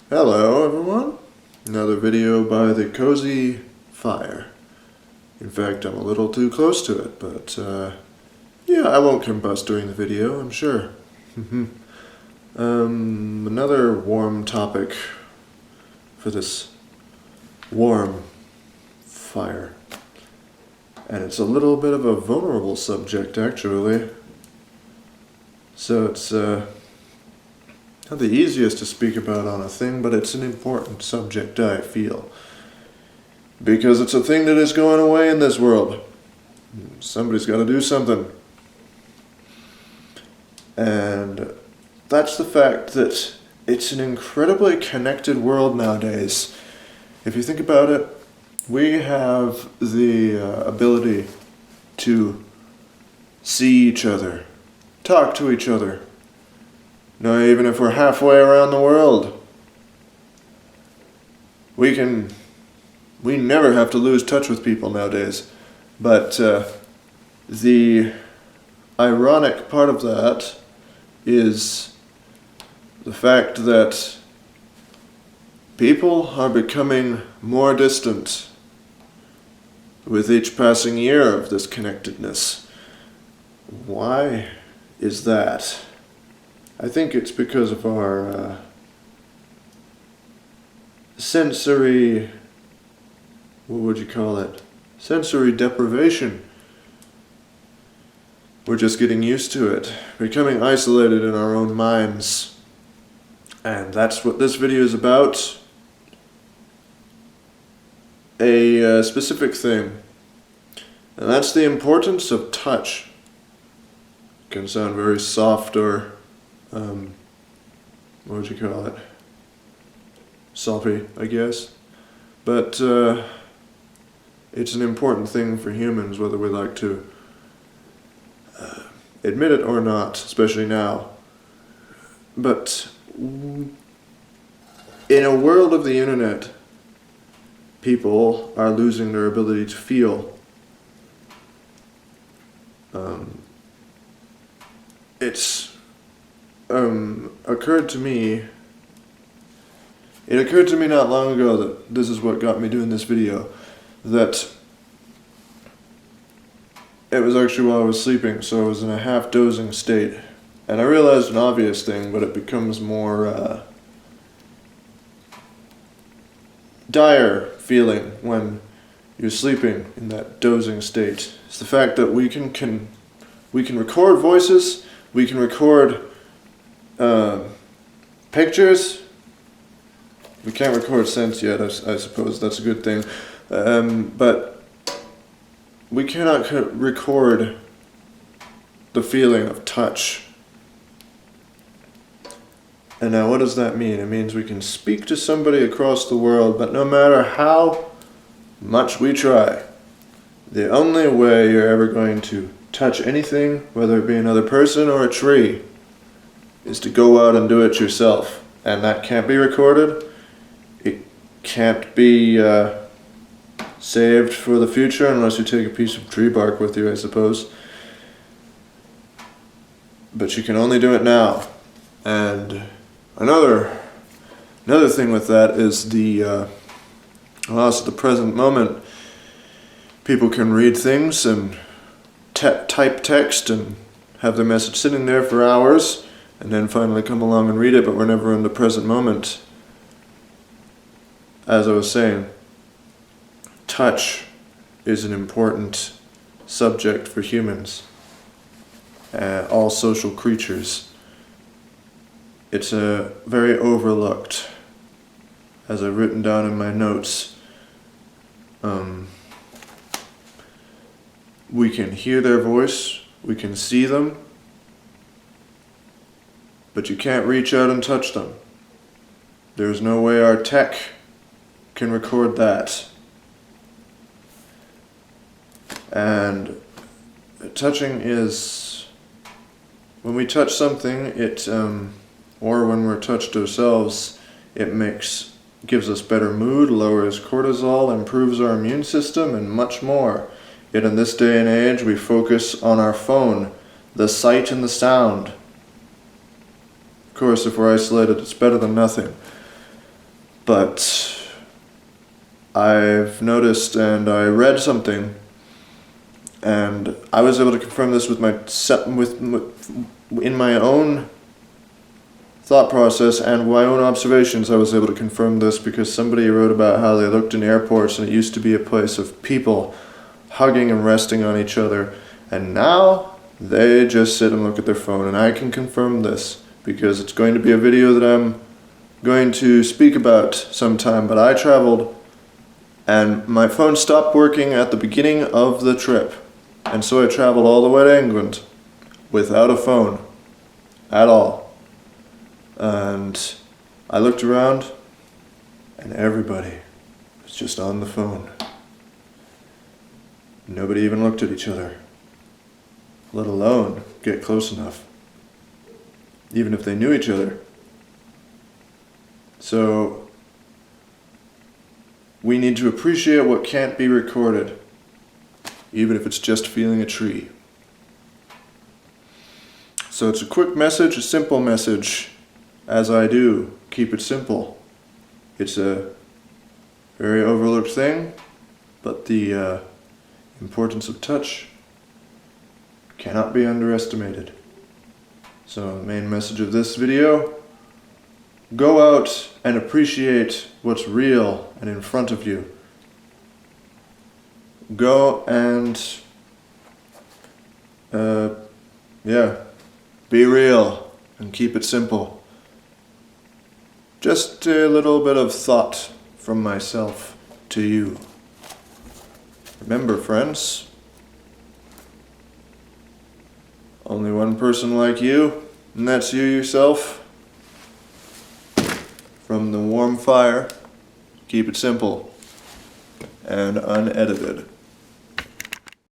Hello everyone, another video by the Cozy Fire. In fact, I'm a little too close to it, but yeah, I won't combust during the video, I'm sure. Another warm topic for this warm fire. And it's a little bit of a vulnerable subject, actually. So it's not the easiest to speak about on a thing, but it's an important subject, I feel. Because it's a thing that is going away in this world. Somebody's got to do something. And that's the fact that it's an incredibly connected world nowadays. If you think about it, we have the ability to see each other, talk to each other. No, even if we're halfway around the world, we never have to lose touch with people nowadays. But the ironic part of that is the fact that people are becoming more distant with each passing year of this connectedness. Why is that? I think it's because of our sensory, what would you call it? Sensory deprivation. We're just getting used to it, becoming isolated in our own minds. And that's what this video is about. A specific thing. And that's the importance of touch. It can sound very soft or what would you call it? Soppy, I guess. But it's an important thing for humans, whether we like to admit it or not, especially now. But in a world of the internet, people are losing their ability to feel. It's it occurred to me not long ago that this is what got me doing this video, that it was actually while I was sleeping, so I was in a half dozing state, and I realized an obvious thing, but it becomes more dire feeling when you're sleeping in that dozing state. It's the fact that we can record voices, we can record pictures. We can't record sense yet, I suppose that's a good thing. But we cannot record the feeling of touch. And now what does that mean? It means we can speak to somebody across the world, but no matter how much we try, the only way you're ever going to touch anything, whether it be another person or a tree, is to go out and do it yourself. And that can't be recorded. It can't be saved for the future unless you take a piece of tree bark with you, I suppose. But you can only do it now. And another thing with that is the loss of the present moment. People can read things and type text and have their message sitting there for hours, and then finally come along and read it, but we're never in the present moment. As I was saying, touch is an important subject for humans, all social creatures. It's very overlooked, as I've written down in my notes. We can hear their voice, we can see them, but you can't reach out and touch them. There's no way our tech can record that. And touching is, when we touch something, or when we're touched ourselves, it gives us better mood, lowers cortisol, improves our immune system, and much more. Yet in this day and age, we focus on our phone, the sight and the sound. Of course, if we're isolated, it's better than nothing. But I've noticed, and I read something, and I was able to confirm this with in my own thought process and my own observations. I was able to confirm this because somebody wrote about how they looked in airports and it used to be a place of people hugging and resting on each other, and now they just sit and look at their phone. And I can confirm this because it's going to be a video that I'm going to speak about sometime. But I traveled and my phone stopped working at the beginning of the trip, and so I traveled all the way to England without a phone at all. And I looked around and everybody was just on the phone. Nobody even looked at each other, let alone get close enough, even if they knew each other. So we need to appreciate what can't be recorded, even if it's just feeling a tree. So it's a quick message, a simple message, as I do. Keep it simple. It's a very overlooked thing, but the importance of touch cannot be underestimated. So the main message of this video: go out and appreciate what's real and in front of you. Go and be real and keep it simple. Just a little bit of thought from myself to you. Remember, friends, only one person like you, and that's you yourself. From the warm fire, keep it simple and unedited.